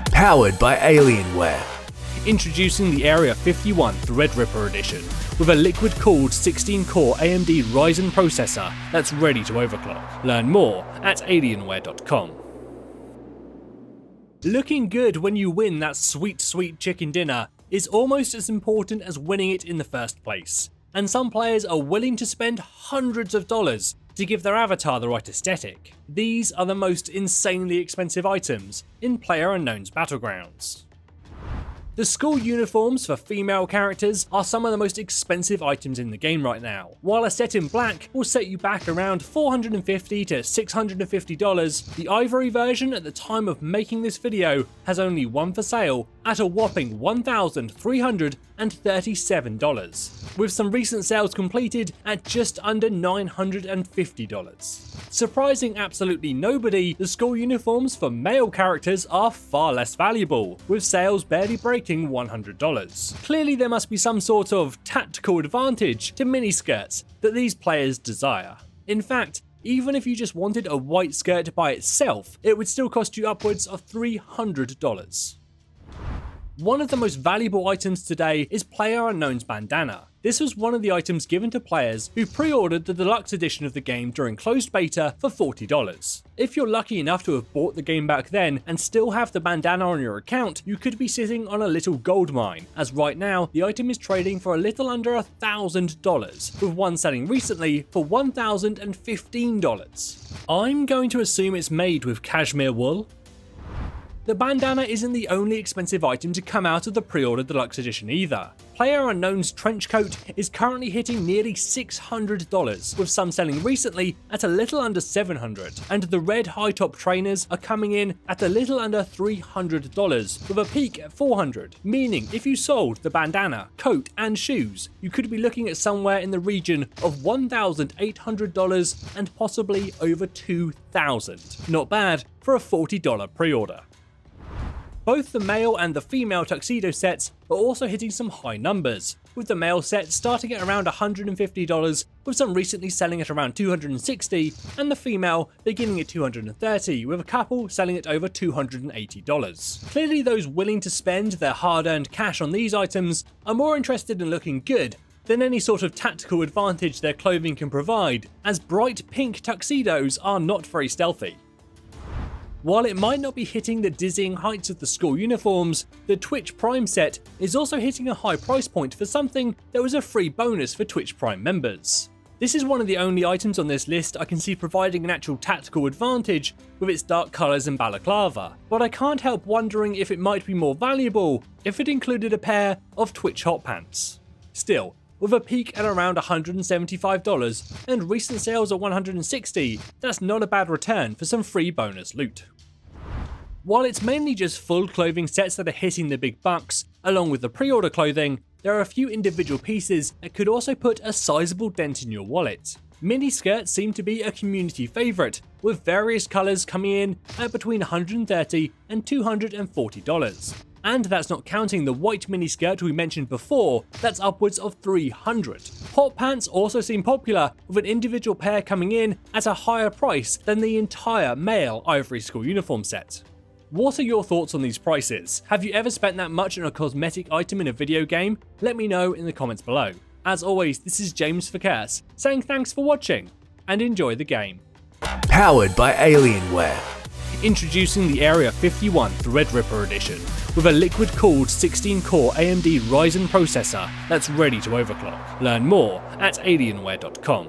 Powered by Alienware. Introducing the Area 51 Threadripper Edition with a liquid-cooled 16-core AMD Ryzen processor that's ready to overclock. Learn more at alienware.com. Looking good when you win that sweet chicken dinner is almost as important as winning it in the first place, and some players are willing to spend hundreds of dollars to give their avatar the right aesthetic. These are the most insanely expensive items in PLAYERUNKNOWN'S Battlegrounds. The school uniforms for female characters are some of the most expensive items in the game right now. While a set in black will set you back around $450 to $650, the ivory version at the time of making this video has only one for sale at a whopping $1,337, with some recent sales completed at just under $950. Surprising absolutely nobody, the school uniforms for male characters are far less valuable, with sales barely breaking $100. Clearly there must be some sort of tactical advantage to miniskirts that these players desire. In fact, even if you just wanted a white skirt by itself, it would still cost you upwards of $300. One of the most valuable items today is PLAYERUNKNOWN'S Bandana. This was one of the items given to players who pre-ordered the deluxe edition of the game during closed beta for $40. If you're lucky enough to have bought the game back then and still have the bandana on your account, you could be sitting on a little gold mine, as right now the item is trading for a little under $1,000, with one selling recently for $1,015. I'm going to assume it's made with cashmere wool. The bandana isn't the only expensive item to come out of the pre-order deluxe edition either. PLAYERUNKNOWN'S trench coat is currently hitting nearly $600, with some selling recently at a little under $700, and the red high top trainers are coming in at a little under $300, with a peak at $400, meaning if you sold the bandana, coat and shoes, you could be looking at somewhere in the region of $1,800 and possibly over $2,000. Not bad for a $40 pre-order. Both the male and the female tuxedo sets are also hitting some high numbers, with the male set starting at around $150, with some recently selling at around $260, and the female beginning at $230, with a couple selling at over $280. Clearly those willing to spend their hard-earned cash on these items are more interested in looking good than any sort of tactical advantage their clothing can provide, as bright pink tuxedos are not very stealthy. While it might not be hitting the dizzying heights of the school uniforms, the Twitch Prime set is also hitting a high price point for something that was a free bonus for Twitch Prime members. This is one of the only items on this list I can see providing an actual tactical advantage with its dark colours and balaclava, but I can't help wondering if it might be more valuable if it included a pair of Twitch hot pants. Still, with a peak at around $175 and recent sales at $160, that's not a bad return for some free bonus loot. While it's mainly just full clothing sets that are hitting the big bucks, along with the pre-order clothing, there are a few individual pieces that could also put a sizable dent in your wallet. Mini skirts seem to be a community favourite, with various colours coming in at between $130 and $240. And that's not counting the white miniskirt we mentioned before, that's upwards of $300. Hot pants also seem popular, with an individual pair coming in at a higher price than the entire male ivory school uniform set. What are your thoughts on these prices? Have you ever spent that much on a cosmetic item in a video game? Let me know in the comments below. As always, this is James Fakers, saying thanks for watching, and enjoy the game. Powered by Alienware. Introducing the Area 51 Threadripper Edition with a liquid-cooled 16-core AMD Ryzen processor that's ready to overclock. Learn more at alienware.com.